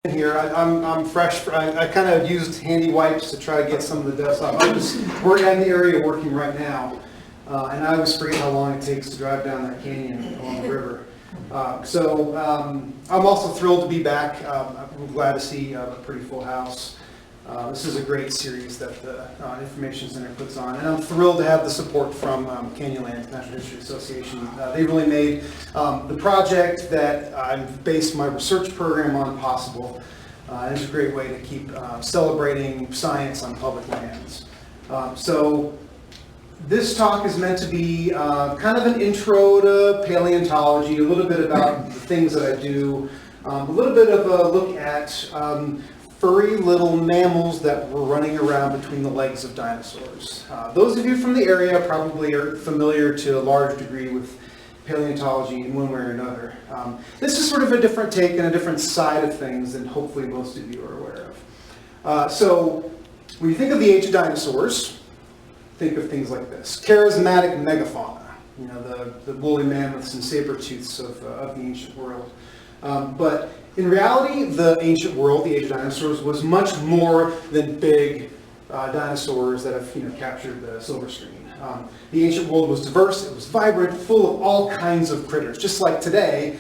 Here, I'm fresh. I kind of used handy wipes to try to get some of the dust off. We're in the area working right now, and I always forget how long it takes to drive down that canyon along the river. I'm also thrilled to be back. I'm glad to see a pretty full house. This is a great series that the Information Center puts on, and I'm thrilled to have the support from Canyonlands Natural History Association. They really made the project that I've based my research program on possible. It's a great way to keep celebrating science on public lands. This talk is meant to be kind of an intro to paleontology, a little bit about the things that I do, a little bit of a look at furry little mammals that were running around between the legs of dinosaurs. Those of you from the area probably are familiar to a large degree with paleontology in one way or another. This is sort of a different take and a different side of things than hopefully most of you are aware of. So when you think of the age of dinosaurs, think of things like this. Charismatic megafauna, you know, the woolly mammoths and saber-tooths of the ancient world. But in reality, the ancient world, the age of dinosaurs, was much more than big dinosaurs that have captured the silver screen. The ancient world was diverse, it was vibrant, full of all kinds of critters. Just like today,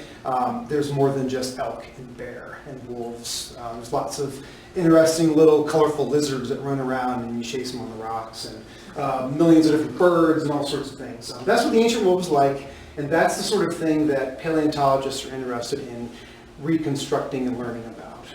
there's more than just elk and bear and wolves. There's lots of interesting little colorful lizards that run around and you chase them on the rocks, and millions of different birds and all sorts of things. That's what the ancient world was like, and that's the sort of thing that paleontologists are interested in reconstructing and learning about.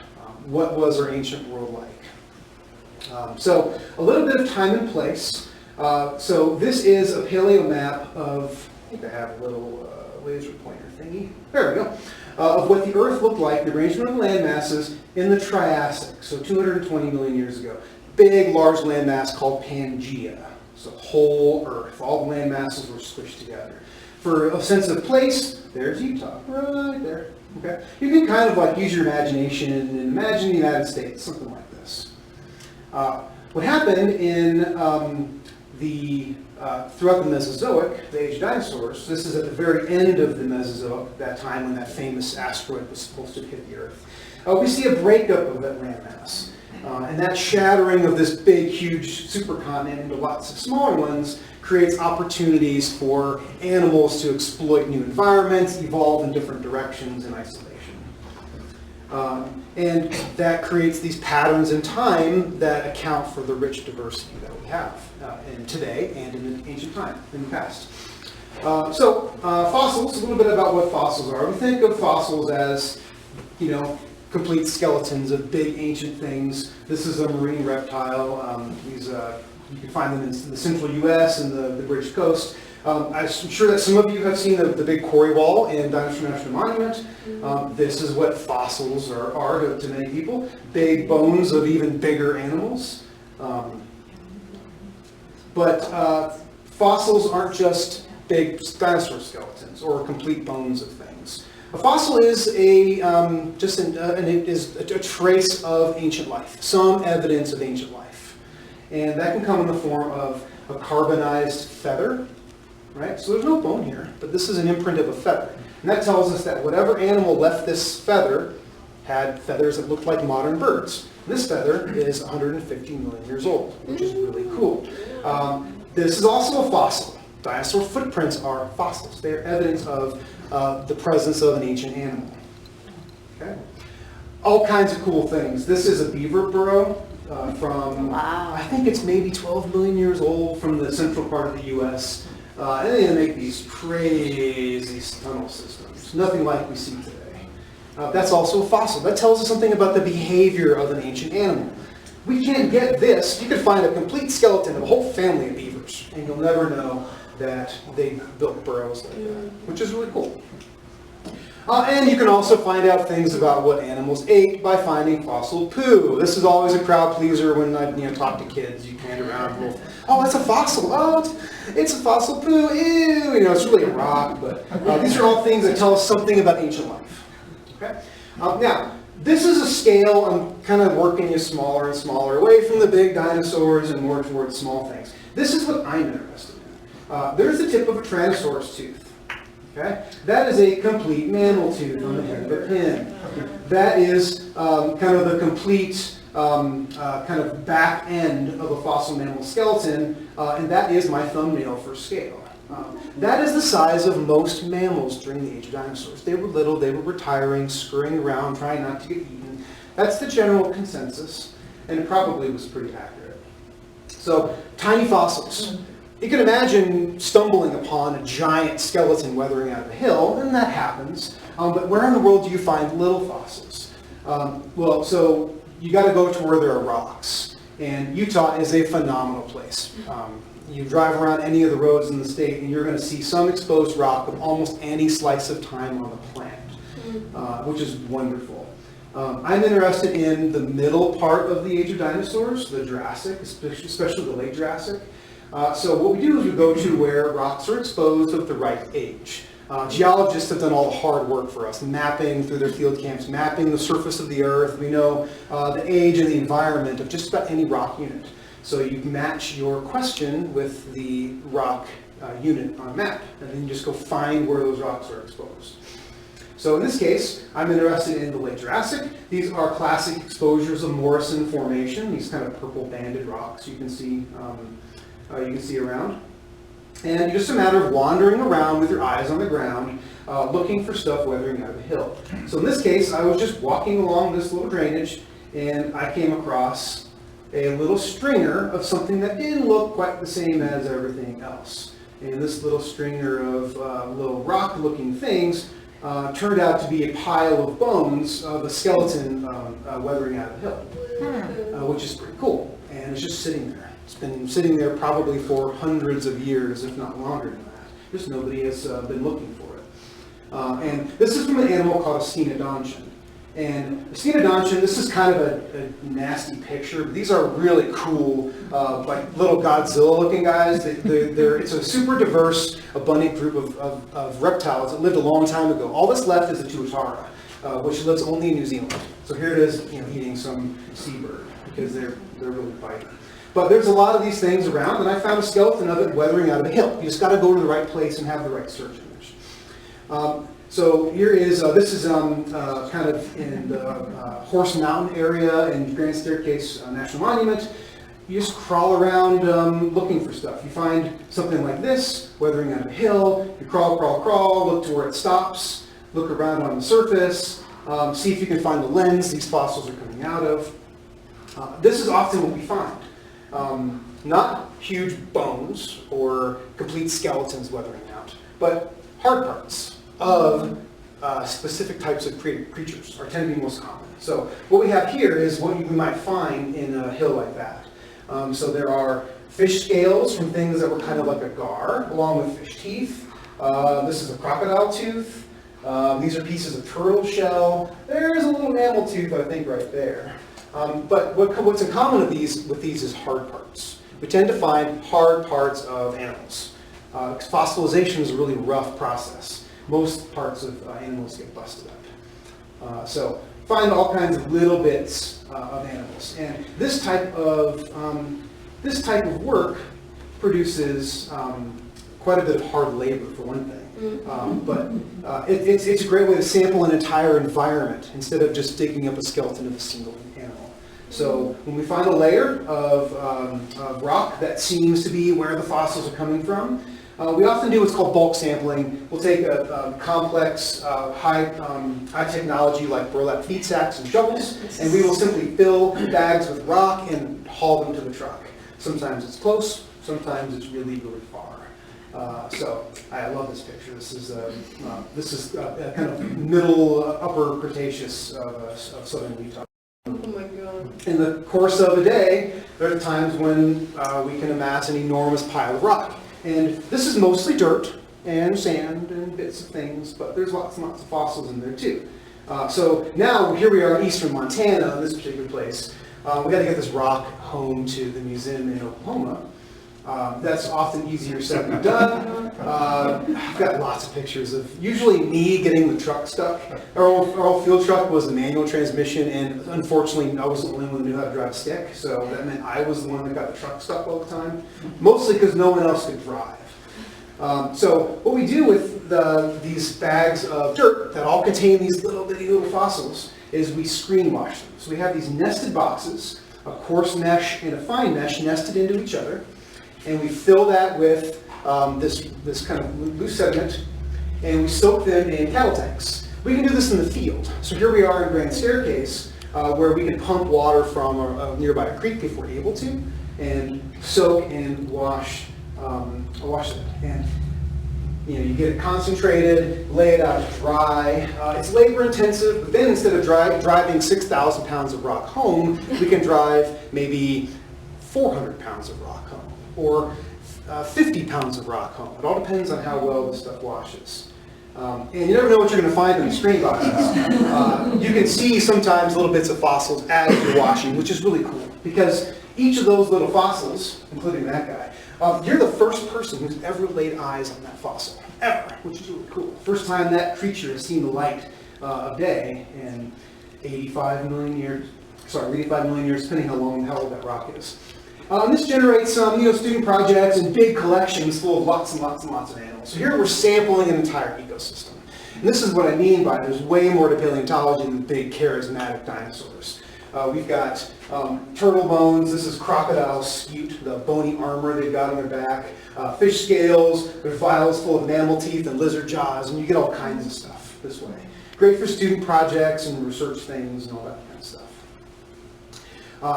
What was our ancient world like? So a little bit of time and place. So this is a paleo map of, I think I have a little laser pointer thingy. There we go. Of what the Earth looked like, the arrangement of land masses in the Triassic, so 220 million years ago. Big, large landmass called Pangea. So whole Earth, all the land masses were squished together. For a sense of place, there's Utah, right there. Okay, you can kind of like use your imagination and imagine the United States, something like this. What happened in throughout the Mesozoic, the age of dinosaurs, this is at the very end of the Mesozoic, that time when that famous asteroid was supposed to hit the Earth. We see a breakup of that landmass. And that shattering of this big, huge supercontinent into lots of smaller ones creates opportunities for animals to exploit new environments, evolve in different directions in isolation. And that creates these patterns in time that account for the rich diversity that we have in today and in the ancient time, in the past. Fossils, a little bit about what fossils are. We think of fossils as, complete skeletons of big ancient things. This is a marine reptile. You can find them in the central U.S. and the British coast. I'm sure that some of you have seen the big quarry wall in Dinosaur National Monument. This is what fossils are to many people. Big bones of even bigger animals. But fossils aren't just big dinosaur skeletons or complete bones of things. A fossil is a trace of ancient life, some evidence of ancient life. And that can come in the form of a carbonized feather, right? So there's no bone here, but this is an imprint of a feather. And that tells us that whatever animal left this feather had feathers that looked like modern birds. This feather is 150 million years old, which is really cool. This is also a fossil. Dinosaur footprints are fossils. They are evidence of the presence of an ancient animal. Okay? All kinds of cool things. This is a beaver burrow from, I think it's maybe 12 million years old, from the central part of the U.S. And they make these crazy tunnel systems. Nothing like we see today. That's also a fossil. That tells us something about the behavior of an ancient animal. We can't get this. You could find a complete skeleton of a whole family of beavers, and you'll never know that they built burrows like that, which is really cool. And you can also find out things about what animals ate by finding fossil poo. This is always a crowd pleaser when I talk to kids. You hand around, oh, it's a fossil. Oh, it's a fossil poo. Ew. It's really a rock. But these are all things that tell us something about ancient life. Okay. Now, this is a scale. I'm kind of working you smaller and smaller, away from the big dinosaurs and more towards small things. This is what I'm interested in. There's the tip of a Tyrannosaurus tooth. Okay? That is a complete mammal tooth on the head of a pin. that is kind of the complete kind of back end of a fossil mammal skeleton, and that is my thumbnail for scale. That is the size of most mammals during the age of dinosaurs. They were little, they were retiring, scurrying around, trying not to get eaten. That's the general consensus, and it probably was pretty accurate. So, tiny fossils. You can imagine stumbling upon a giant skeleton weathering out of a hill, and that happens. But where in the world do you find little fossils? Well, so you got to go to where there are rocks, and Utah is a phenomenal place. You drive around any of the roads in the state, and you're going to see some exposed rock with almost any slice of time on the planet, which is wonderful. I'm interested in the middle part of the age of dinosaurs, the Jurassic, especially the late Jurassic. So what we do is we go to where rocks are exposed at the right age. Geologists have done all the hard work for us, mapping through their field camps, mapping the surface of the Earth. We know the age and the environment of just about any rock unit. So you match your question with the rock unit on a map, and then you just go find where those rocks are exposed. So in this case, I'm interested in the late Jurassic. These are classic exposures of Morrison Formation, these kind of purple banded rocks you can see around. And just a matter of wandering around with your eyes on the ground, looking for stuff weathering out of a hill. So in this case, I was just walking along this little drainage, and I came across a little stringer of something that didn't look quite the same as everything else. And this little stringer of little rock-looking things turned out to be a pile of bones of a skeleton weathering out of the hill, which is pretty cool. And it's just sitting there. It's been sitting there probably for hundreds of years, if not longer than that. Just nobody has been looking for it. And this is from an animal called a cenodontian. And a cenodontian, this is kind of a nasty picture, but these are really cool, like little Godzilla-looking guys. It's a super diverse, abundant group of reptiles that lived a long time ago. All that's left is the tuatara, which lives only in New Zealand. So here it is, eating some seabird because they're really biting. But there's a lot of these things around, and I found a skeleton of it weathering out of a hill. You just got to go to the right place and have the right search image. So here is, this is kind of in the Horse Mountain area in Grand Staircase National Monument. You just crawl around looking for stuff. You find something like this, weathering out of a hill. You crawl, crawl, crawl, look to where it stops, look around on the surface, see if you can find the lens these fossils are coming out of. This is often what we find. Not huge bones or complete skeletons weathering out, but hard parts of specific types of creatures are tend to be most common. So what we have here is what you might find in a hill like that. So there are fish scales from things that were kind of like a gar, along with fish teeth. This is a crocodile tooth. These are pieces of turtle shell. There's a little mammal tooth, I think, right there. But what's in common with these is hard parts. We tend to find hard parts of animals. Fossilization is a really rough process. Most parts of animals get busted up. So find all kinds of little bits of animals. And this type of work produces quite a bit of hard labor, for one thing. But it's a great way to sample an entire environment instead of just digging up a skeleton of a single animal. So when we find a layer of rock that seems to be where the fossils are coming from, we often do what's called bulk sampling. We'll take a complex, high technology like burlap feed sacks and shovels, and we will simply fill bags with rock and haul them to the truck. Sometimes it's close, sometimes it's really, really far. So I love this picture. This is kind of middle, upper Cretaceous of southern Utah. Oh my God. In the course of a day, there are times when we can amass an enormous pile of rock. And this is mostly dirt and sand and bits of things, but there's lots and lots of fossils in there too. So now here we are in eastern Montana, this particular place. We got to get this rock home to the museum in Oklahoma. That's often easier said than done. I've got lots of pictures of usually me getting the truck stuck. Our old field truck was a manual transmission, and unfortunately I wasn't the only one who knew how to drive a stick, so that meant I was the one that got the truck stuck all the time, mostly because no one else could drive. So what we do with these bags of dirt that all contain these little bitty little fossils is we screen wash them. So we have these nested boxes, a coarse mesh and a fine mesh nested into each other, and we fill that with this kind of loose sediment, and we soak them in cattle tanks. We can do this in the field. So here we are in Grand Staircase, where we can pump water from a nearby creek if we're able to, and soak and wash that. And you get it concentrated, lay it out to dry. It's labor intensive, but then instead of driving 6,000 pounds of rock home, we can drive maybe 400 pounds of rock home, or 50 pounds of rock home. It all depends on how well the stuff washes. And you never know what you're going to find in the screen boxes. You can see sometimes little bits of fossils as you're washing, which is really cool, because each of those little fossils, including that guy, you're the first person who's ever laid eyes on that fossil, ever, which is really cool. First time that creature has seen the light of day in 85 million years, depending how old that rock is. This generates student projects and big collections full of lots and lots and lots of animals. So here we're sampling an entire ecosystem. And this is what I mean by there's way more to paleontology than big charismatic dinosaurs. We've got turtle bones. This is crocodile scute, the bony armor they've got on their back. Fish scales. There's vials full of mammal teeth and lizard jaws, and you get all kinds of stuff this way. Great for student projects and research things and all that kind of stuff.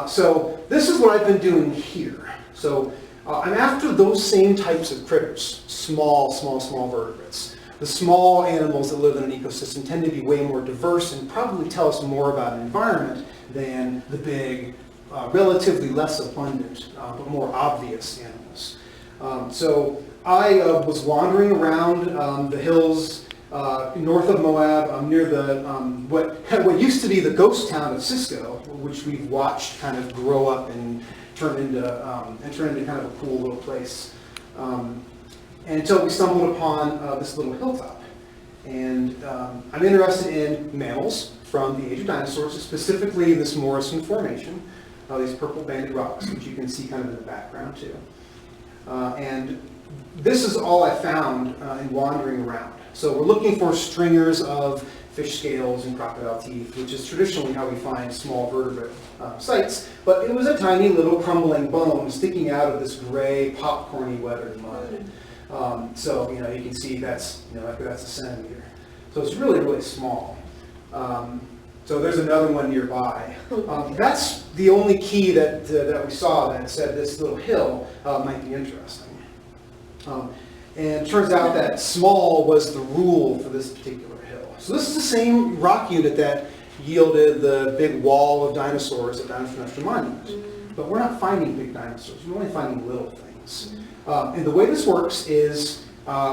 So this is what I've been doing here. So I'm after those same types of critters, small vertebrates. The small animals that live in an ecosystem tend to be way more diverse and probably tell us more about an environment than the big, relatively less abundant, but more obvious animals. So I was wandering around the hills north of Moab, near the what used to be the ghost town of Cisco, which we've watched kind of grow up and turn into kind of a cool little place. And until we stumbled upon this little hilltop. And I'm interested in mammals from the age of dinosaurs, specifically this Morrison Formation, these purple banded rocks, which you can see kind of in the background too. And this is all I found in wandering around. So we're looking for stringers of fish scales and crocodile teeth, which is traditionally how we find small vertebrate sites. But it was a tiny little crumbling bone sticking out of this gray, popcorny, weathered mud. So you can see that's that's a centimeter. So it's really, really small. So there's another one nearby. That's the only key that we saw that said this little hill might be interesting. And it turns out that small was the rule for this particular hill. So this is the same rock unit that yielded the big wall of dinosaurs at Dinosaur National Monument. But we're not finding big dinosaurs, we're only finding little things. And the way this works is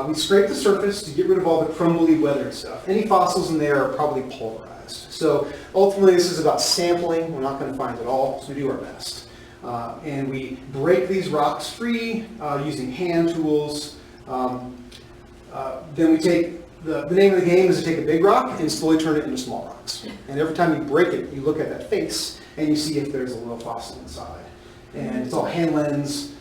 we scrape the surface to get rid of all the crumbly, weathered stuff. Any fossils in there are probably pulverized. So ultimately this is about sampling. We're not going to find it all, so we do our best. And we break these rocks free using hand tools. Then we take, the name of the game is to take a big rock and slowly turn it into small rocks. And every time you break it, you look at that face and you see if there's a little fossil inside. And it's all hand lens.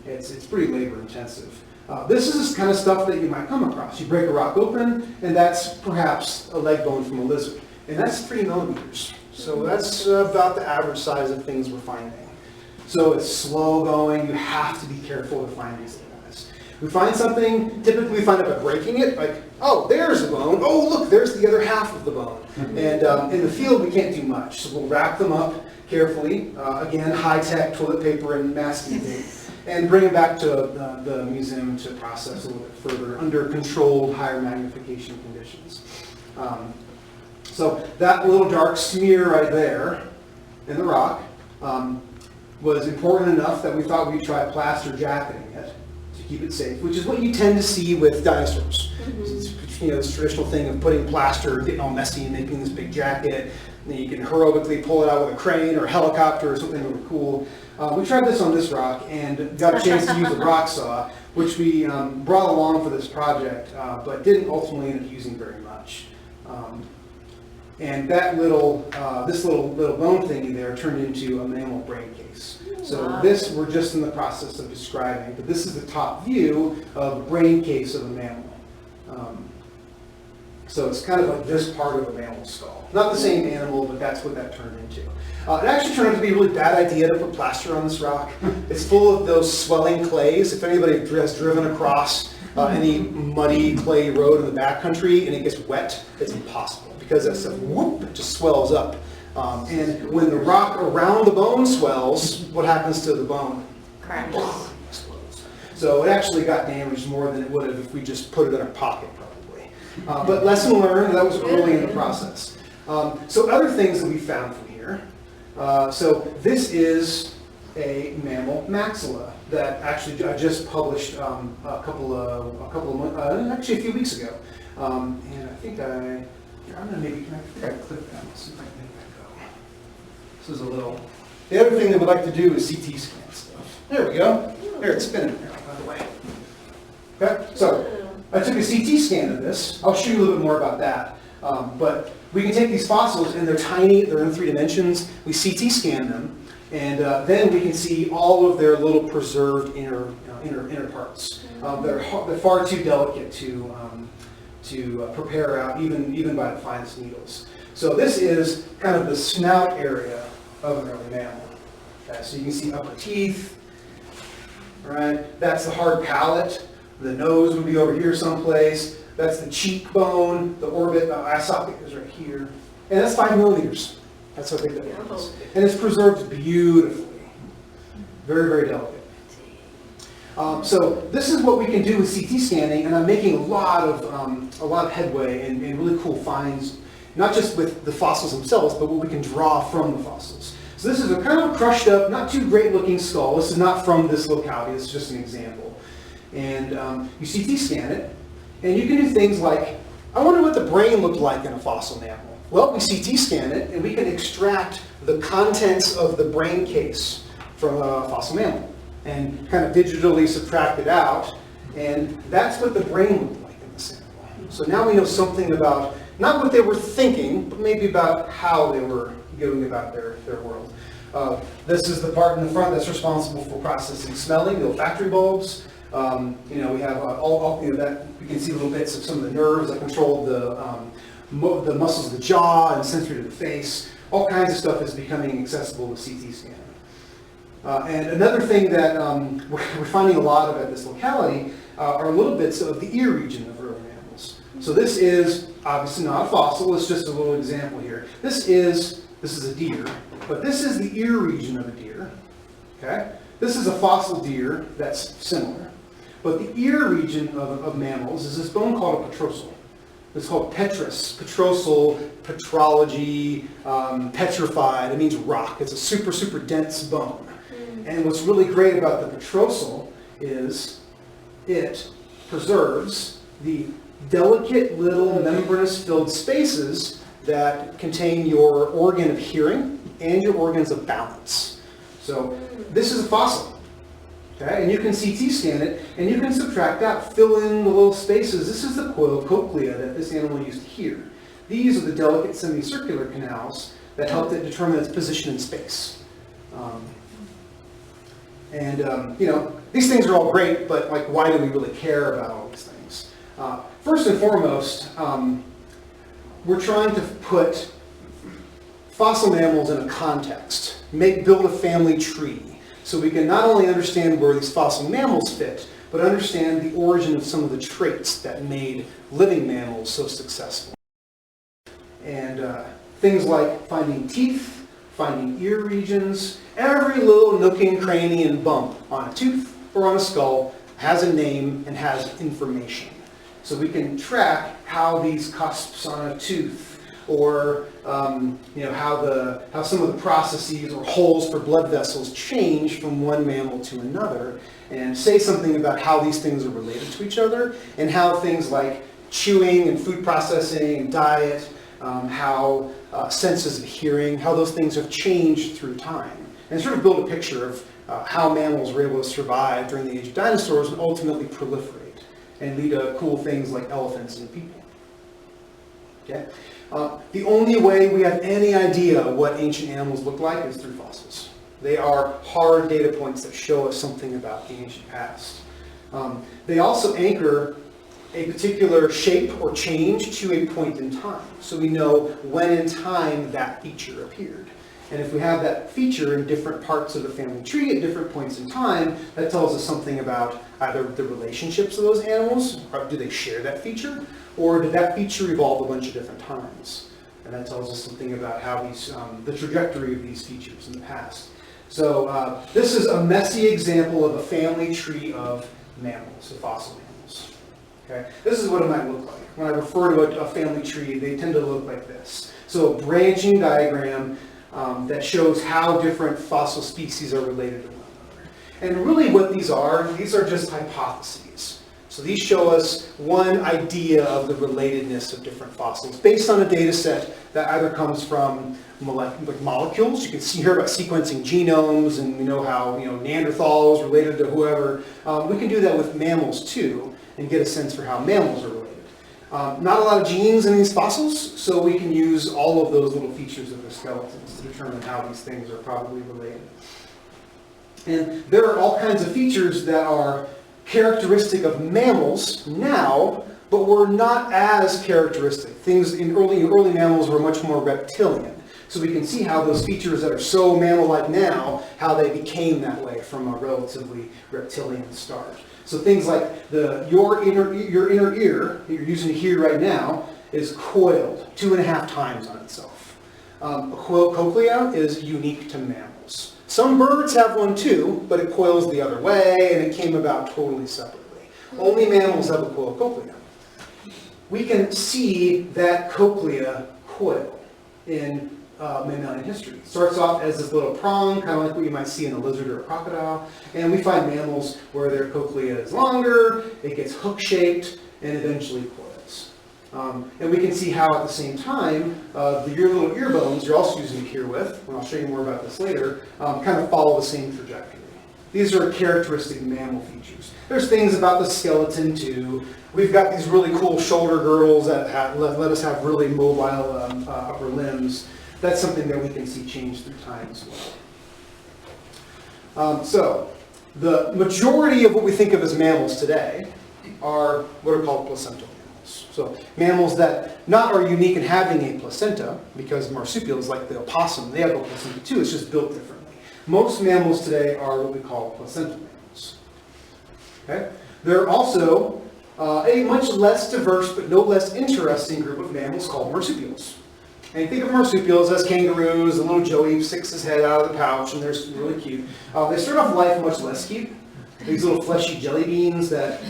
It's pretty labor intensive. This is the kind of stuff that you might come across. You break a rock open and that's perhaps a leg bone from a lizard. And that's 3 millimeters. So that's about the average size of things we're finding. So it's slow going. You have to be careful to find these guys. We find something, typically we find out by breaking it, like, oh, there's a bone. Oh, look, there's the other half of the bone. And in the field, we can't do much. So we'll wrap them up carefully. Again, high-tech toilet paper and masking tape. And bring them back to the museum to process a little bit further under controlled, higher magnification conditions. So that little dark smear right there in the rock was important enough that we thought we'd try plaster jacketing it to keep it safe, which is what you tend to see with dinosaurs. It's, this traditional thing of putting plaster, getting all messy and making this big jacket. And then you can heroically pull it out with a crane or a helicopter or something really cool. We tried this on this rock and got a chance to use a rock saw, which we brought along for this project, but didn't ultimately end up using very much. And that this little bone thingy there turned into a mammal brain case. So this we're just in the process of describing, but this is the top view of the brain case of a mammal. So it's kind of like this part of a mammal skull. Not the same animal, but that's what that turned into. It actually turned out to be a really bad idea to put plaster on this rock. It's full of those swelling clays. If anybody has driven across any muddy clay road in the backcountry and it gets wet, it's impossible because that stuff, whoop, it just swells up. And when the rock around the bone swells, what happens to the bone? Crashes. Explodes. So it actually got damaged more than it would have if we just put it in our pocket, probably. But lesson learned, that was early in the process. So other things that we found from here. So this is a mammal maxilla that actually I just published a couple of months, actually a few weeks ago. And I think I'm gonna maybe, I think I clipped that. Let's see if I can make that go. This is a little, the other thing that we'd like to do is CT scan stuff. There we go. There, it's spinning there, by the way. Okay, so I took a CT scan of this. I'll show you a little bit more about that. But we can take these fossils, and they're tiny, they're in 3 dimensions. We CT scan them, and then we can see all of their little preserved inner parts. They're far too delicate to prepare out, even by the finest needles. So this is kind of the snout area of an early mammal. Okay, so you can see upper teeth, right? That's the hard palate. The nose would be over here someplace. That's the cheekbone, the orbit, eye socket is right here. And that's 5 millimeters. That's how big that is. And it's preserved beautifully. Very, very delicate. So this is what we can do with CT scanning, and I'm making a lot of headway and really cool finds, not just with the fossils themselves, but what we can draw from the fossils. So this is a kind of crushed up, not too great looking skull. This is not from this locality, this is just an example. And you CT scan it, and you can do things like, I wonder what the brain looked like in a fossil mammal. Well, we CT scan it, and we can extract the contents of the brain case from a fossil mammal and kind of digitally subtract it out, and that's what the brain looked like in this animal. So now we know something about, not what they were thinking, but maybe about how they were going about their world. This is the part in the front that's responsible for processing smelling, the olfactory bulbs. We have that we can see little bits of some of the nerves that control the muscles of the jaw and sensory to the face. All kinds of stuff is becoming accessible with CT scanning. And another thing that we're finding a lot of at this locality are little bits of the ear region of early mammals. So this is obviously not a fossil, it's just a little example here. This is a deer, but this is the ear region of a deer. Okay? This is a fossil deer that's similar. But the ear region of mammals is this bone called a petrosal. It's called petrous, petrosal, petrology, petrified. It means rock. It's a super, super dense bone. And what's really great about the petrosal is it preserves the delicate little membranous-filled spaces that contain your organ of hearing and your organs of balance. So this is a fossil. Okay, and you can CT scan it, and you can subtract out, fill in the little spaces. This is the cochlea that this animal used to hear. These are the delicate semicircular canals that helped it determine its position in space. These things are all great, but like, why do we really care about all these things? First and foremost, we're trying to put fossil mammals in a context, build a family tree. So we can not only understand where these fossil mammals fit, but understand the origin of some of the traits that made living mammals so successful. And things like finding teeth, finding ear regions, every little nook and cranny and bump on a tooth or on a skull has a name and has information. So we can track how these cusps on a tooth, or how some of the processes or holes for blood vessels change from one mammal to another, and say something about how these things are related to each other, and how things like chewing and food processing and diet, how senses of hearing, how those things have changed through time, and sort of build a picture of how mammals were able to survive during the age of dinosaurs and ultimately proliferate and lead to cool things like elephants and people. Okay? The only way we have any idea what ancient animals look like is through fossils. They are hard data points that show us something about the ancient past. They also anchor a particular shape or change to a point in time. So we know when in time that feature appeared. And if we have that feature in different parts of the family tree at different points in time, that tells us something about either the relationships of those animals, or do they share that feature, or did that feature evolve a bunch of different times? And that tells us something about how these, the trajectory of these features in the past. So this is a messy example of a family tree of mammals, of fossil mammals. Okay? This is what it might look like. When I refer to a family tree, they tend to look like this. So a branching diagram that shows how different fossil species are related to one another. And really what these are just hypotheses. So these show us one idea of the relatedness of different fossils based on a data set that either comes from like molecules. You can see here about sequencing genomes, and we know how Neanderthals related to whoever. We can do that with mammals too and get a sense for how mammals are related. Not a lot of genes in these fossils, so we can use all of those little features of the skeletons to determine how these things are probably related. And there are all kinds of features that are characteristic of mammals now, but were not as characteristic. Things in early mammals were much more reptilian. So we can see how those features that are so mammal-like now, how they became that way from a relatively reptilian start. So things like your inner ear that you're using here right now is coiled 2.5 times on itself. A coiled cochlea is unique to mammals. Some birds have one too, but it coils the other way, and it came about totally separately. Only mammals have a coiled cochlea. We can see that cochlea coil in mammalian history. It starts off as this little prong, kind of like what you might see in a lizard or a crocodile, and we find mammals where their cochlea is longer, it gets hook-shaped, and eventually coils. And we can see how at the same time, your little ear bones you're also using here with, and I'll show you more about this later, kind of follow the same trajectory. These are characteristic mammal features. There's things about the skeleton too. We've got these really cool shoulder girdles that let us have really mobile upper limbs. That's something that we can see change through time as well. So the majority of what we think of as mammals today are what are called placental mammals. So mammals that not are unique in having a placenta, because marsupials, like the opossum, they have a placenta too, it's just built differently. Most mammals today are what we call placental mammals. Okay? There are also a much less diverse but no less interesting group of mammals called marsupials. And you think of marsupials as kangaroos, the little joey sticks his head out of the pouch, and they're really cute. They start off life much less cute. These little fleshy jelly beans that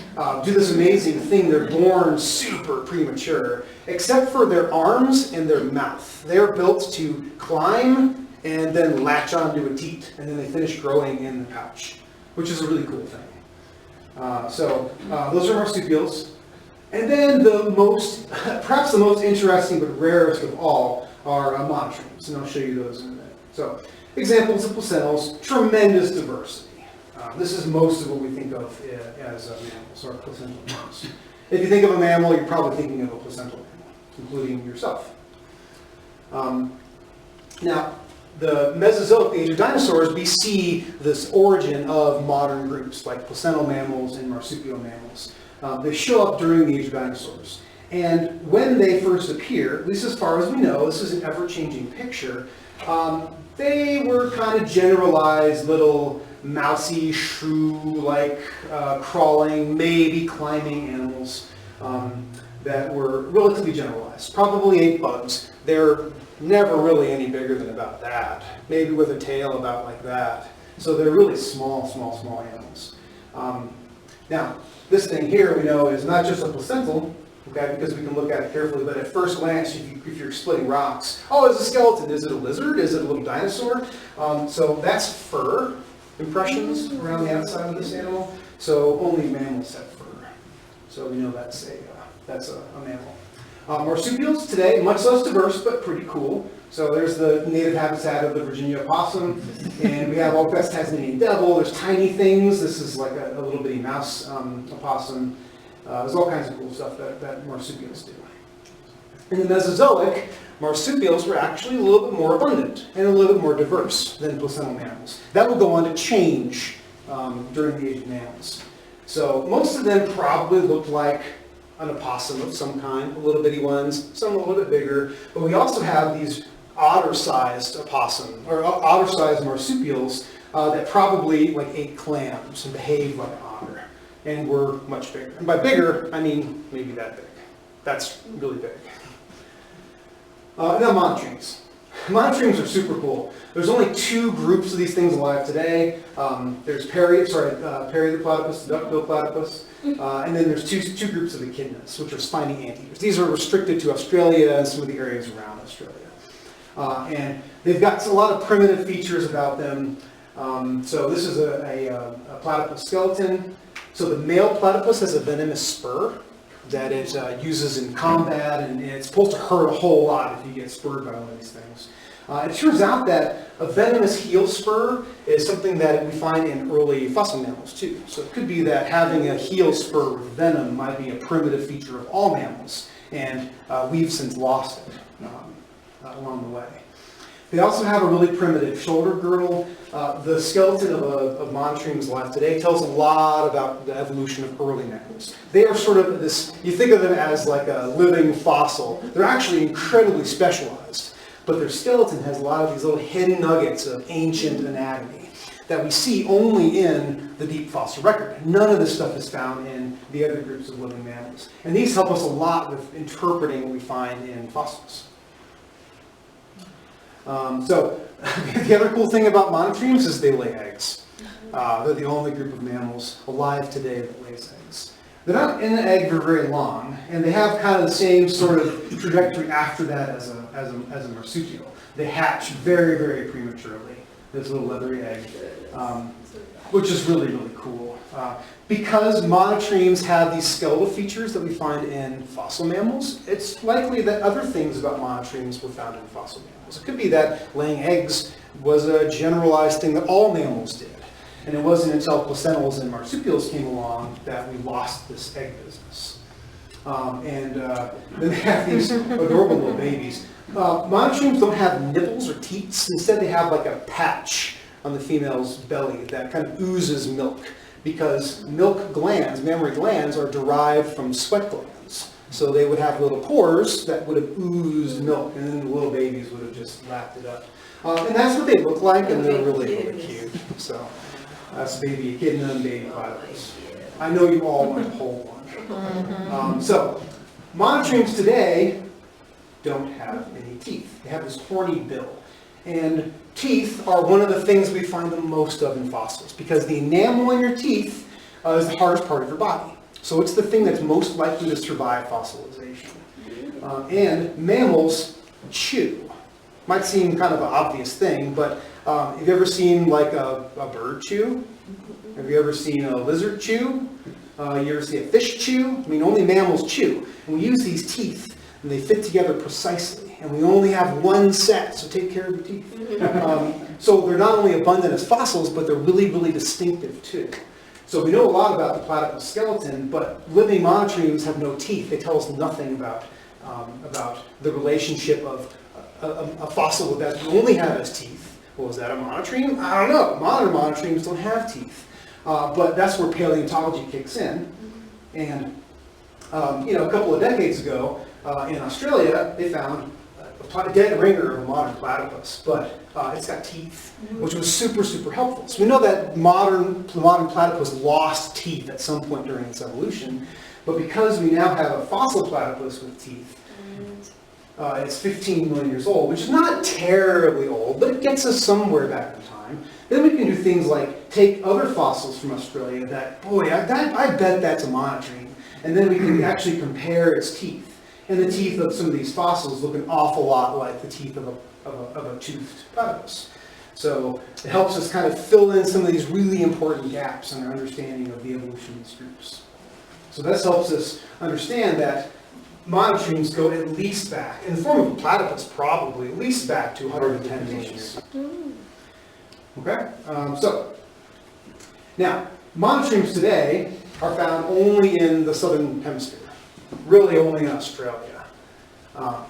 do this amazing thing. They're born super premature, except for their arms and their mouth. They're built to climb and then latch onto a teat, and then they finish growing in the pouch, which is a really cool thing. Those are marsupials. And then perhaps the most interesting but rarest of all are monotremes, and I'll show you those in a minute. So, examples of placentals, tremendous diversity. This is most of what we think of as mammals, or placental mammals. If you think of a mammal, you're probably thinking of a placental mammal, including yourself. Now, the Mesozoic, the age of dinosaurs, we see this origin of modern groups like placental mammals and marsupial mammals. They show up during the age of dinosaurs. And when they first appear, at least as far as we know, this is an ever-changing picture, they were kind of generalized little mousy, shrew-like, crawling, maybe climbing animals that were relatively generalized. Probably ate bugs. They're never really any bigger than about that. Maybe with a tail about like that. So they're really small animals. Now, this thing here we know is not just a placental, okay, because we can look at it carefully, but at first glance, if you're splitting rocks, oh, it's a skeleton. Is it a lizard? Is it a little dinosaur? So that's fur impressions around the outside of this animal. So only mammals have fur. So we know that's a mammal. Marsupials today, much less diverse, but pretty cool. So there's the native habitat of the Virginia opossum, and we have all best Tasmanian devil. There's tiny things. This is like a little bitty mouse opossum. There's all kinds of cool stuff that marsupials do. In the Mesozoic, marsupials were actually a little bit more abundant and a little bit more diverse than placental mammals. That will go on to change during the age of mammals. So most of them probably looked like an opossum of some kind, little bitty ones, some a little bit bigger, but we also have these otter-sized opossum, or otter-sized marsupials that probably like ate clams and behaved like an otter, and were much bigger. And by bigger, I mean maybe that big. That's really big. Now monotremes. Monotremes are super cool. There's only 2 groups of these things alive today. There's Perry the platypus, duck-billed platypus, and then there's two groups of echidnas, which are spiny anteaters. These are restricted to Australia and some of the areas around Australia. And they've got a lot of primitive features about them. So this is a platypus skeleton. So the male platypus has a venomous spur that it uses in combat, and it's supposed to hurt a whole lot if you get spurred by one of these things. It turns out that a venomous heel spur is something that we find in early fossil mammals too. So it could be that having a heel spur with venom might be a primitive feature of all mammals, and we've since lost it along the way. They also have a really primitive shoulder girdle. The skeleton of monotremes alive today tells a lot about the evolution of early mammals. They are sort of this, you think of them as like a living fossil. They're actually incredibly specialized, but their skeleton has a lot of these little hidden nuggets of ancient anatomy that we see only in the deep fossil record. None of this stuff is found in the other groups of living mammals. And these help us a lot with interpreting what we find in fossils. So the other cool thing about monotremes is they lay eggs. They're the only group of mammals alive today that lays eggs. They're not in the egg for very long, and they have kind of the same sort of trajectory after that as a marsupial. They hatch very, very prematurely, this little leathery egg, which is really, really cool. Because monotremes have these skeletal features that we find in fossil mammals, it's likely that other things about monotremes were found in fossil mammals. It could be that laying eggs was a generalized thing that all mammals did. And it wasn't until placentals and marsupials came along that we lost this egg business. Then they have these adorable little babies. Monotremes don't have nipples or teats. Instead, they have like a patch on the female's belly that kind of oozes milk, because milk glands, mammary glands, are derived from sweat glands. So they would have little pores that would have oozed milk, and then the little babies would have just lapped it up. And that's what they look like, and they're really, really cute. So that's baby echidna and baby platypus. I know you all want to hold one. So monotremes today don't have any teeth. They have this horny bill. And teeth are one of the things we find the most of in fossils, because the enamel in your teeth is the hardest part of your body. So it's the thing that's most likely to survive fossilization. And mammals chew. Might seem kind of an obvious thing, but have you ever seen like a bird chew? Have you ever seen a lizard chew? You ever see a fish chew? I mean, only mammals chew. And we use these teeth, and they fit together precisely. And we only have one set, so take care of your teeth. So they're not only abundant as fossils, but they're really, really distinctive too. So we know a lot about the platypus skeleton, but living monotremes have no teeth. They tell us nothing about the relationship of a fossil that only has teeth. Well, is that a monotreme? I don't know. Modern monotremes don't have teeth. But that's where paleontology kicks in. And a couple of decades ago in Australia, they found a dead ringer of a modern platypus, but it's got teeth, which was super, super helpful. So we know that the modern platypus lost teeth at some point during its evolution, but because we now have a fossil platypus with teeth, it's 15 million years old, which is not terribly old, but it gets us somewhere back in time. Then we can do things like take other fossils from Australia that, boy, I bet that's a monotreme, and then we can actually compare its teeth. And the teeth of some of these fossils look an awful lot like the teeth of a toothed platypus. So it helps us kind of fill in some of these really important gaps in our understanding of the evolution of these groups. So this helps us understand that monotremes go at least back, in the form of a platypus probably, at least back to 110 million years. Okay? So, now, monotremes today are found only in the southern hemisphere. Really only in Australia.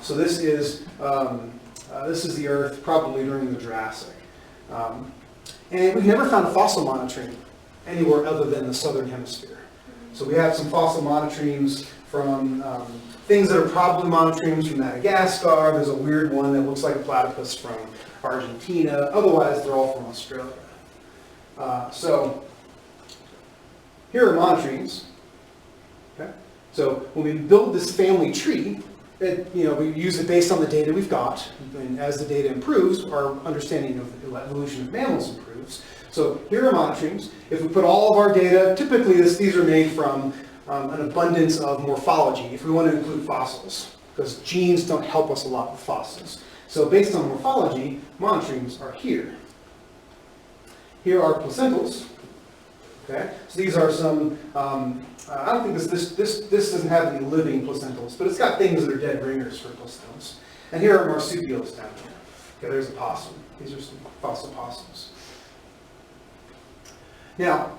So this is the Earth probably during the Jurassic. And we've never found a fossil monotreme anywhere other than the southern hemisphere. So we have some fossil monotremes from things that are probably monotremes from Madagascar. There's a weird one that looks like a platypus from Argentina. Otherwise, they're all from Australia. So here are monotremes. Okay? So when we build this family tree, we use it based on the data we've got. And as the data improves, our understanding of the evolution of mammals improves. So here are monotremes. If we put all of our data, typically these are made from an abundance of morphology, if we want to include fossils, because genes don't help us a lot with fossils. So based on morphology, monotremes are here. Here are placentals. Okay, so these are some. I don't think this doesn't have any living placentals, but it's got things that are dead ringers for placentals. And here are marsupials down here. Okay, there's a possum. These are some fossil possums. Now,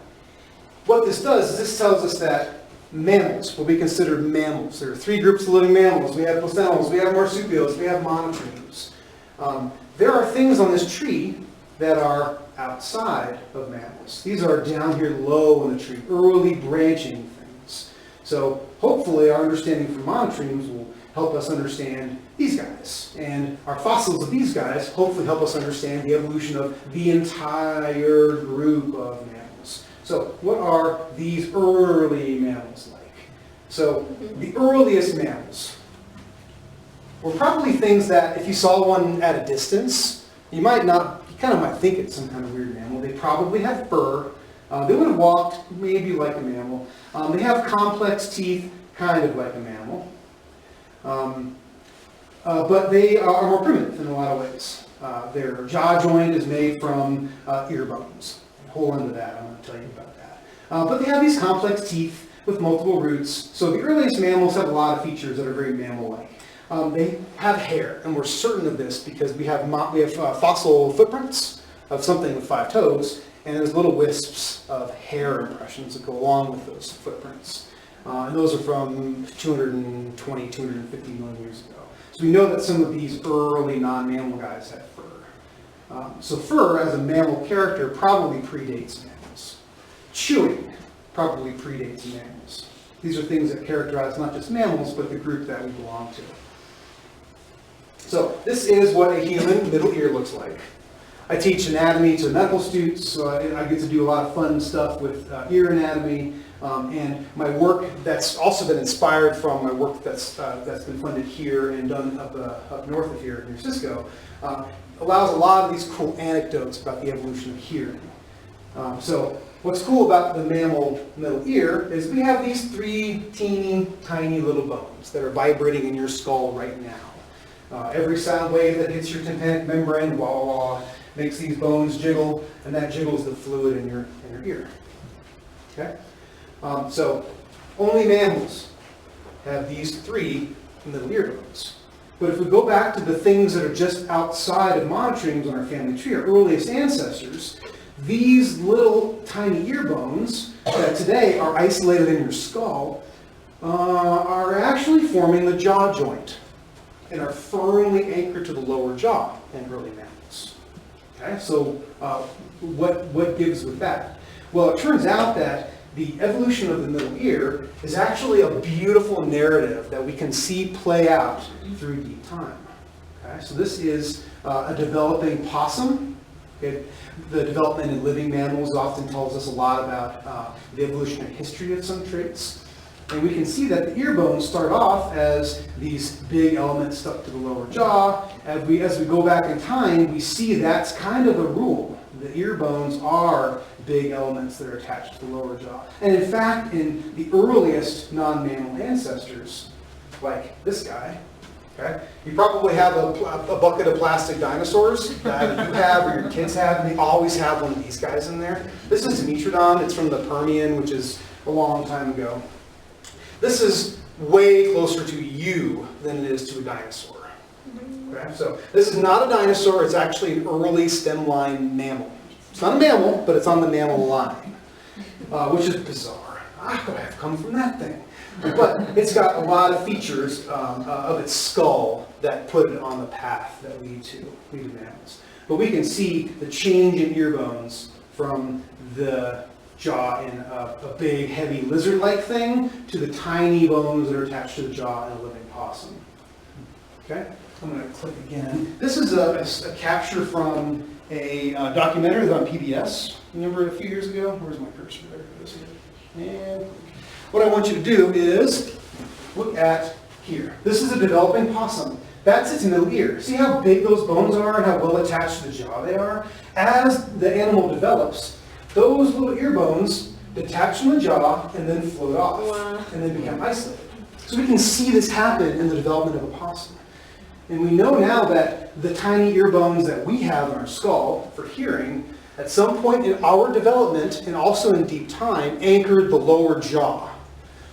what this does is this tells us that mammals, what we consider mammals, there are three groups of living mammals. We have placentals, we have marsupials, we have monotremes. There are things on this tree that are outside of mammals. These are down here low in the tree, early branching things. So hopefully our understanding from monotremes will help us understand these guys. And our fossils of these guys hopefully help us understand the evolution of the entire group of mammals. So what are these early mammals like? So the earliest mammals were probably things that if you saw one at a distance, you kind of might think it's some kind of weird mammal. They probably had fur. They would have walked maybe like a mammal. They have complex teeth, kind of like a mammal. But they are more primitive in a lot of ways. Their jaw joint is made from ear bones. Hold on to that, I'm going to tell you about that. But they have these complex teeth with multiple roots. So the earliest mammals have a lot of features that are very mammal-like. They have hair, and we're certain of this because we have fossil footprints of something with 5 toes, and there's little wisps of hair impressions that go along with those footprints. And those are from 220, 250 million years ago. So we know that some of these early non-mammal guys had fur. So fur, as a mammal character, probably predates mammals. Chewing probably predates mammals. These are things that characterize not just mammals, but the group that we belong to. So this is what a human middle ear looks like. I teach anatomy to medical students, so I get to do a lot of fun stuff with ear anatomy. And my work that's also been inspired from my work that's been funded here and done up north of here near Cisco, allows a lot of these cool anecdotes about the evolution of hearing. So what's cool about the mammal middle ear is we have these 3 teeny tiny little bones that are vibrating in your skull right now. Every sound wave that hits your tympanic membrane, wah, wah, wah, makes these bones jiggle, and that jiggles the fluid in your ear. Okay? So only mammals have these 3 middle ear bones. But if we go back to the things that are just outside of monotremes on our family tree, our earliest ancestors, these little tiny ear bones that today are isolated in your skull are actually forming the jaw joint and are firmly anchored to the lower jaw in early mammals. Okay, so what gives with that? Well, it turns out that the evolution of the middle ear is actually a beautiful narrative that we can see play out through deep time. Okay, so this is a developing possum. The development in living mammals often tells us a lot about the evolutionary history of some traits. And we can see that the ear bones start off as these big elements stuck to the lower jaw. As we go back in time, we see that's kind of a rule. The ear bones are big elements that are attached to the lower jaw. And in fact, in the earliest non-mammal ancestors, like this guy, okay, you probably have a bucket of plastic dinosaurs that you have or your kids have, and they always have one of these guys in there. This is Dimetrodon. It's from the Permian, which is a long time ago. This is way closer to you than it is to a dinosaur. Okay, so this is not a dinosaur. It's actually an early stem line mammal. It's not a mammal, but it's on the mammal line, which is bizarre. I could have come from that thing. But it's got a lot of features of its skull that put it on the path that lead to mammals. But we can see the change in ear bones from the jaw in a big, heavy lizard-like thing to the tiny bones that are attached to the jaw in a living possum. Okay, I'm going to click again. This is a capture from a documentary on PBS. Remember a few years ago? Where's my cursor? There it is. And what I want you to do is look at here. This is a developing possum. That's its middle ear. See how big those bones are and how well attached to the jaw they are? As the animal develops, those little ear bones detach from the jaw and then float off. Wow. And then become isolated. So we can see this happen in the development of a possum. And we know now that the tiny ear bones that we have in our skull for hearing, at some point in our development and also in deep time, anchored the lower jaw.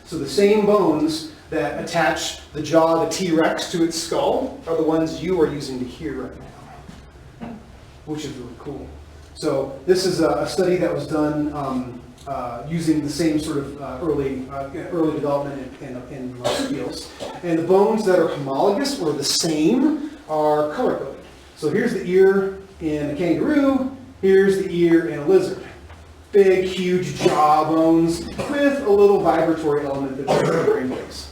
So the same bones that attach the jaw of the T-Rex to its skull are the ones you are using to hear right now, which is really cool. So this is a study that was done using the same sort of early development in Marsupials. And the bones that are homologous or the same are color-coded. So here's the ear in a kangaroo, here's the ear in a lizard. Big, huge jaw bones with a little vibratory element that drives the brain waves.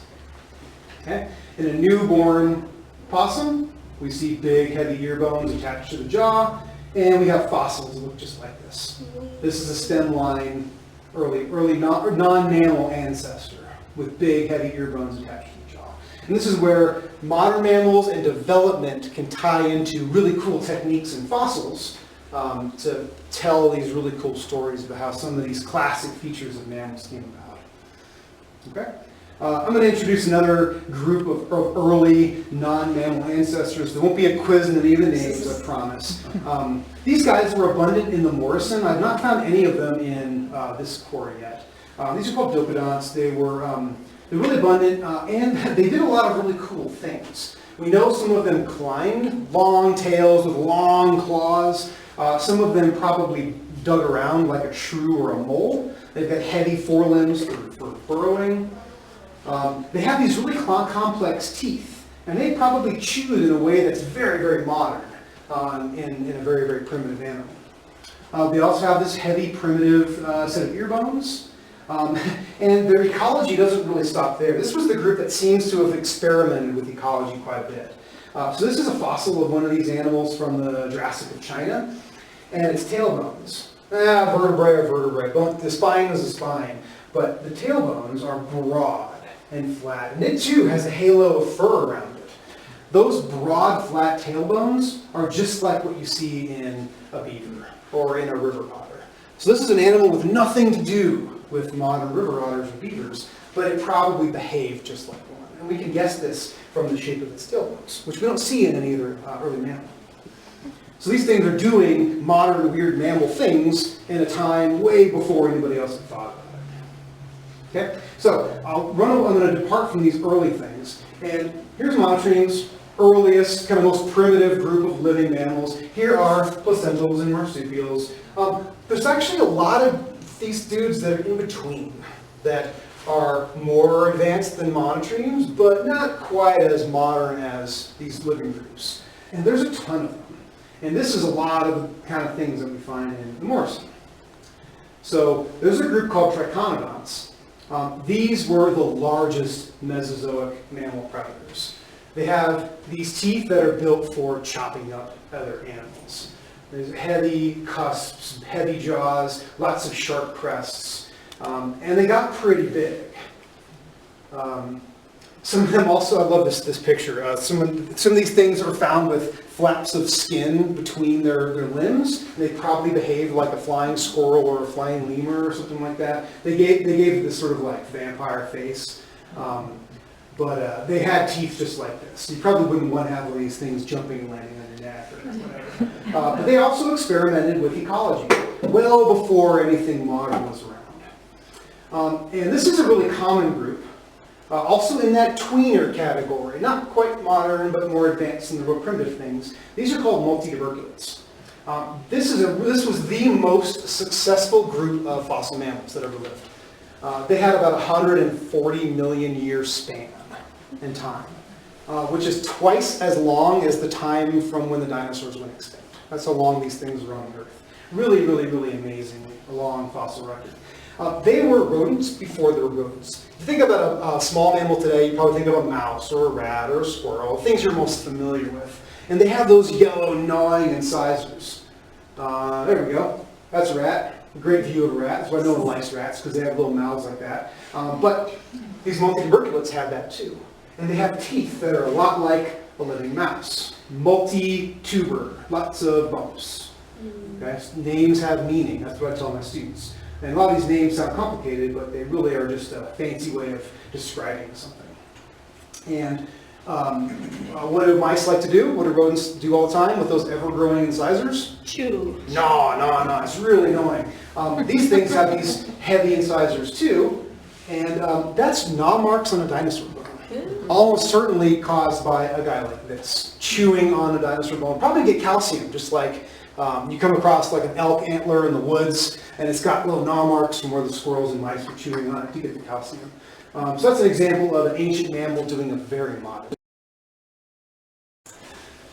Okay? In a newborn possum, we see big, heavy ear bones attached to the jaw, and we have fossils that look just like this. This is a stem line, early non-mammal ancestor with big, heavy ear bones attached to the jaw. And this is where modern mammals and development can tie into really cool techniques in fossils to tell these really cool stories about how some of these classic features of mammals came about. Okay? I'm going to introduce another group of early non-mammal ancestors. There won't be a quiz in any of the names, I promise. These guys were abundant in the Morrison. I've not found any of them in this core yet. These are called dopodonts. They're really abundant, and they did a lot of really cool things. We know some of them climbed, long tails with long claws. Some of them probably dug around like a shrew or a mole. They've got heavy forelimbs for burrowing. They have these really complex teeth, and they probably chewed in a way that's very, very modern in a very, very primitive animal. They also have this heavy, primitive set of ear bones, and their ecology doesn't really stop there. This was the group that seems to have experimented with ecology quite a bit. So this is a fossil of one of these animals from the Jurassic of China, and its tail bones. Vertebrae are vertebrae. The spine is a spine, but the tail bones are broad and flat, and it too has a halo of fur around it. Those broad, flat tail bones are just like what you see in a beaver or in a river otter. So this is an animal with nothing to do with modern river otters or beavers, but it probably behaved just like one. And we can guess this from the shape of its tail bones, which we don't see in any other early mammal. So these things are doing modern weird mammal things in a time way before anybody else had thought about it. Okay, so I'm going to depart from these early things. And here's Monotremes, earliest, kind of most primitive group of living mammals. Here are Placentals and Marsupials. There's actually a lot of these dudes that are in between, that are more advanced than Monotremes, but not quite as modern as these living groups. And there's a ton of them. And this is a lot of the kind of things that we find in the Morrison. So there's a group called Triconodonts. These were the largest Mesozoic mammal predators. They have these teeth that are built for chopping up other animals. There's heavy cusps, heavy jaws, lots of sharp crests, and they got pretty big. Some of them also, I love this picture. Some of these things are found with flaps of skin between their limbs. They probably behaved like a flying squirrel or a flying lemur or something like that. They gave it this sort of like vampire face. But they had teeth just like this. You probably wouldn't want to have one of these things jumping and landing on your neck or whatever. But they also experimented with ecology well before anything modern was around. And this is a really common group. Also in that tweener category, not quite modern, but more advanced in the real primitive things. These are called multituberculates. This was the most successful group of fossil mammals that ever lived. They had about 140 million year span in time, which is twice as long as the time from when the dinosaurs went extinct. That's how long these things were on the Earth. Really, really, really amazingly long fossil record. They were rodents before they were rodents. If you think about a small mammal today, you probably think of a mouse or a rat or a squirrel, things you're most familiar with. And they have those yellow gnawing incisors. There we go. That's a rat. A great view of a rat. That's why no one likes rats, because they have little mouths like that. But these multivertebrates have that too. And they have teeth that are a lot like a living mouse. Multi-tuber, lots of bumps. Okay? Names have meaning. That's what I tell my students. And a lot of these names sound complicated, but they really are just a fancy way of describing something. And what do mice like to do? What do rodents do all the time with those ever-growing incisors? Chew. No, it's really annoying. These things have these heavy incisors too, and that's gnaw marks on a dinosaur bone. Almost certainly caused by a guy like this, chewing on a dinosaur bone. Probably get calcium, just like you come across like an elk antler in the woods, and it's got little gnaw marks from where the squirrels and mice were chewing on it to get the calcium. So that's an example of an ancient mammal doing a very modern.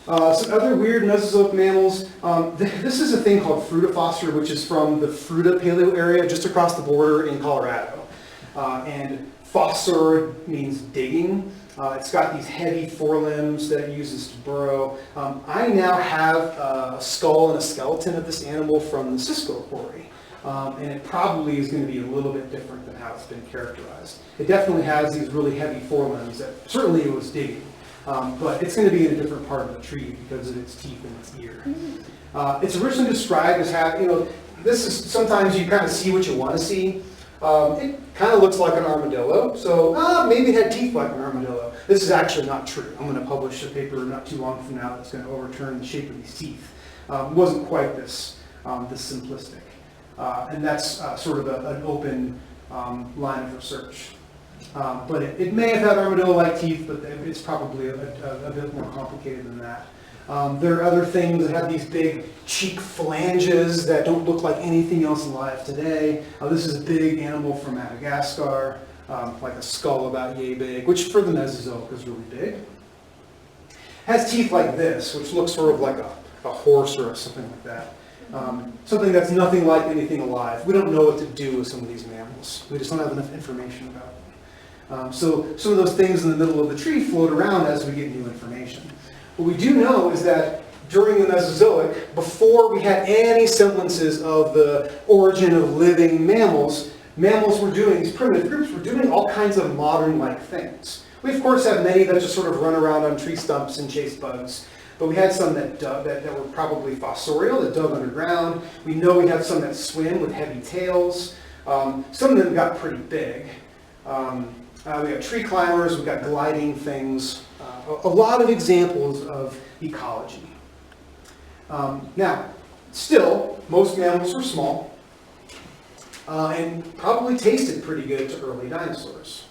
Some other weird Mesozoic mammals. This is a thing called Fruitifossor, which is from the Fruita Paleo area just across the border in Colorado. And fossor means digging. It's got these heavy forelimbs that it uses to burrow. I now have a skull and a skeleton of this animal from the Cisco quarry. And it probably is going to be a little bit different than how it's been characterized. It definitely has these really heavy forelimbs that certainly it was digging. But it's going to be in a different part of the tree because of its teeth and its ear. It's originally described as having, this is sometimes you kind of see what you want to see. It kind of looks like an armadillo, so maybe it had teeth like an armadillo. This is actually not true. I'm going to publish a paper not too long from now that's going to overturn the shape of these teeth. It wasn't quite this simplistic. And that's sort of an open line of research. But it may have had armadillo-like teeth, but it's probably a bit more complicated than that. There are other things that have these big cheek phalanges that don't look like anything else alive today. This is a big animal from Madagascar, like a skull about yay big, which for the Mesozoic is really big. Has teeth like this, which looks sort of like a horse or something like that. Something that's nothing like anything alive. We don't know what to do with some of these mammals. We just don't have enough information about them. So some of those things in the middle of the tree float around as we get new information. What we do know is that during the Mesozoic, before we had any semblances of the origin of living mammals, these primitive groups were doing all kinds of modern-like things. We of course have many that just sort of run around on tree stumps and chase bugs. But we had some that were probably fossorial, that dug underground. We know we had some that swim with heavy tails. Some of them got pretty big. We got tree climbers, we've got gliding things. A lot of examples of ecology. Now, still, most mammals were small and probably tasted pretty good to early dinosaurs.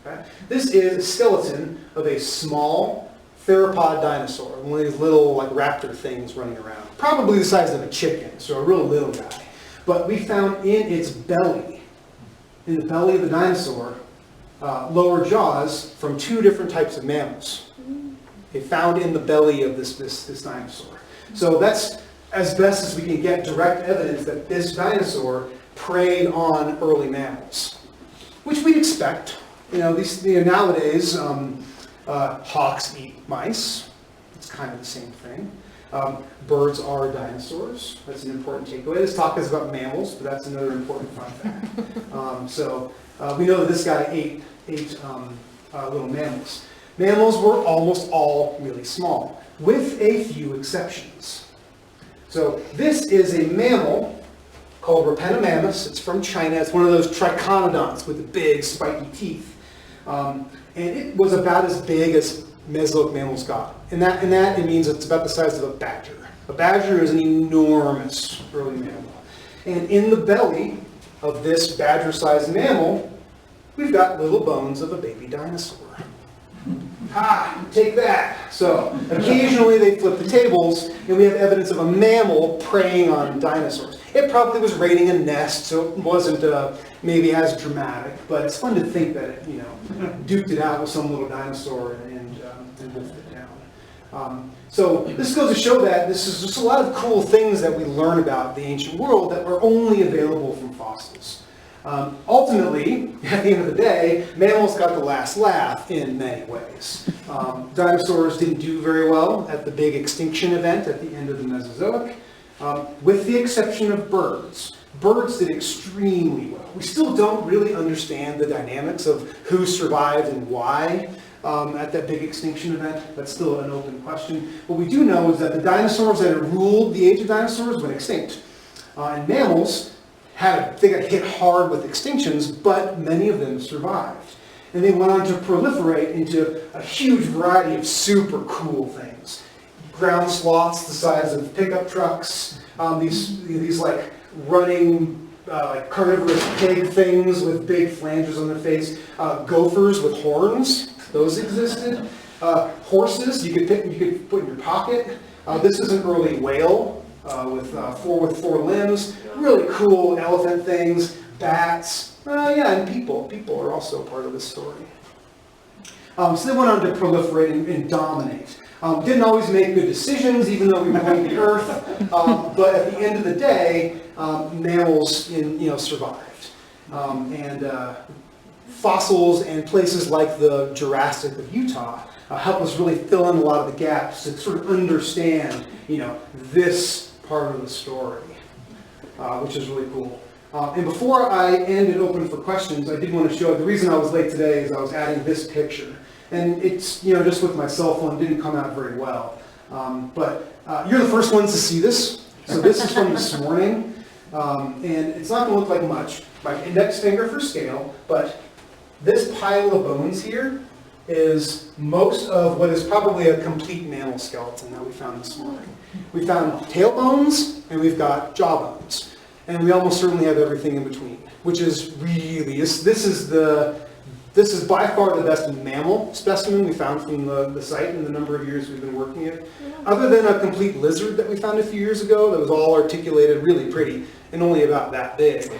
Okay? This is a skeleton of a small theropod dinosaur, one of these little like raptor things running around. Probably the size of a chicken, so a real little guy. But we found in its belly, in the belly of the dinosaur, lower jaws from two different types of mammals. They found in the belly of this dinosaur. So that's as best as we can get direct evidence that this dinosaur preyed on early mammals, which we'd expect. Nowadays, hawks eat mice. It's kind of the same thing. Birds are dinosaurs. That's an important takeaway. This talk is about mammals, but that's another important fun fact. We know that this guy ate little mammals. Mammals were almost all really small, with a few exceptions. So this is a mammal called Rapenomamus. It's from China. It's one of those triconodonts with the big spiky teeth. And it was about as big as Mesozoic mammals got. And that it means it's about the size of a badger. A badger is an enormous early mammal. And in the belly of this badger-sized mammal, we've got little bones of a baby dinosaur. Take that. So occasionally they flip the tables and we have evidence of a mammal preying on dinosaurs. It probably was raiding a nest, so it wasn't maybe as dramatic, but it's fun to think that it, duked it out with some little dinosaur and wolfed it down. So this goes to show that this is just a lot of cool things that we learn about the ancient world that were only available from fossils. Ultimately, at the end of the day, mammals got the last laugh in many ways. Dinosaurs didn't do very well at the big extinction event at the end of the Mesozoic, with the exception of birds. Birds did extremely well. We still don't really understand the dynamics of who survived and why at that big extinction event. That's still an open question. What we do know is that the dinosaurs that had ruled the age of dinosaurs went extinct. And mammals, they got hit hard with extinctions, but many of them survived. And they went on to proliferate into a huge variety of super cool things. Ground sloths the size of pickup trucks, these like running like carnivorous pig things with big flanges on their face, gophers with horns, those existed. Horses you could put in your pocket. This is an early whale with four limbs. Really cool elephant things, bats, and people. People are also part of this story. So they went on to proliferate and dominate. Didn't always make good decisions, even though we blamed the Earth. But at the end of the day, mammals survived. Fossils and places like the Jurassic of Utah help us really fill in a lot of the gaps to sort of understand, this part of the story, which is really cool. And before I end it open for questions, I did want to show, the reason I was late today is I was adding this picture. And it's, just with my cell phone, didn't come out very well. But you're the first ones to see this. So this is from this morning. And it's not going to look like much. My index finger for scale, but this pile of bones here is most of what is probably a complete mammal skeleton that we found this morning. We found tail bones, and we've got jaw bones. And we almost certainly have everything in between, which is really, this is by far the best mammal specimen we found from the site in the number of years we've been working it. Other than a complete lizard that we found a few years ago that was all articulated, really pretty, and only about that big.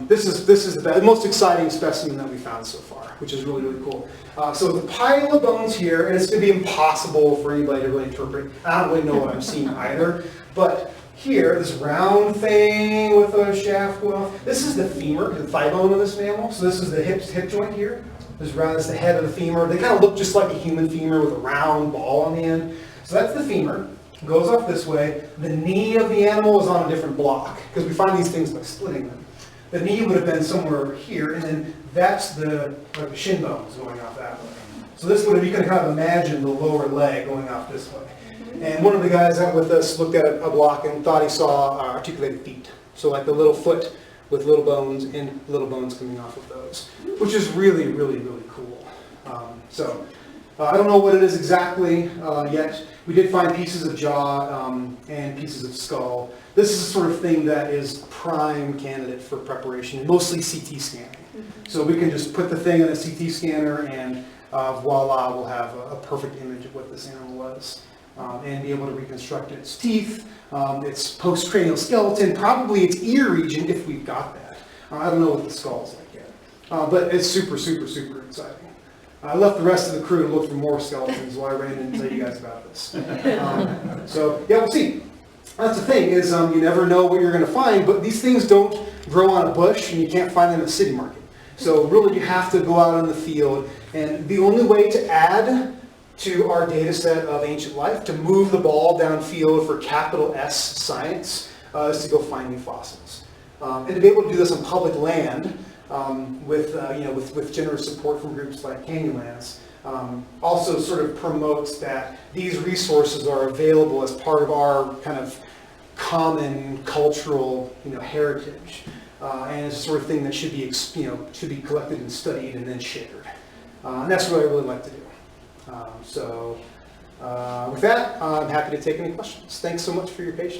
This is the most exciting specimen that we found so far, which is really, really cool. So the pile of bones here, and it's going to be impossible for anybody to really interpret. I don't really know what I'm seeing either, but here, this round thing with a shaft going off, this is the femur, the thigh bone of this mammal. So this is the hip joint here. This is the head of the femur. They kind of look just like a human femur with a round ball on the end. So that's the femur. It goes off this way. The knee of the animal is on a different block, because we find these things by splitting them. The knee would have been somewhere here, and then that's the shin bones going off that way. So this would have, you can kind of imagine the lower leg going off this way. And one of the guys out with us looked at a block and thought he saw articulated feet. So like the little foot with little bones and little bones coming off of those, which is really, really, really cool. I don't know what it is exactly yet. We did find pieces of jaw and pieces of skull. This is the sort of thing that is prime candidate for preparation, mostly CT scanning. So we can just put the thing in a CT scanner and voila, we'll have a perfect image of what this animal was. And be able to reconstruct its teeth, its postcranial skeleton, probably its ear region if we've got that. I don't know what the skull's like yet. But it's super, super, super exciting. I left the rest of the crew to look for more skeletons while I ran in and tell you guys about this. We'll see. That's the thing, is you never know what you're going to find, but these things don't grow on a bush and you can't find them in the city market. So really you have to go out in the field, and the only way to add to our data set of ancient life, to move the ball downfield for capital S science, is to go find new fossils. And to be able to do this on public land with generous support from groups like Canyonlands, also sort of promotes that these resources are available as part of our kind of common cultural heritage. And it's the sort of thing that should be collected and studied and then shared. And that's what I really like to do. With that, I'm happy to take any questions. Thanks so much for your patience.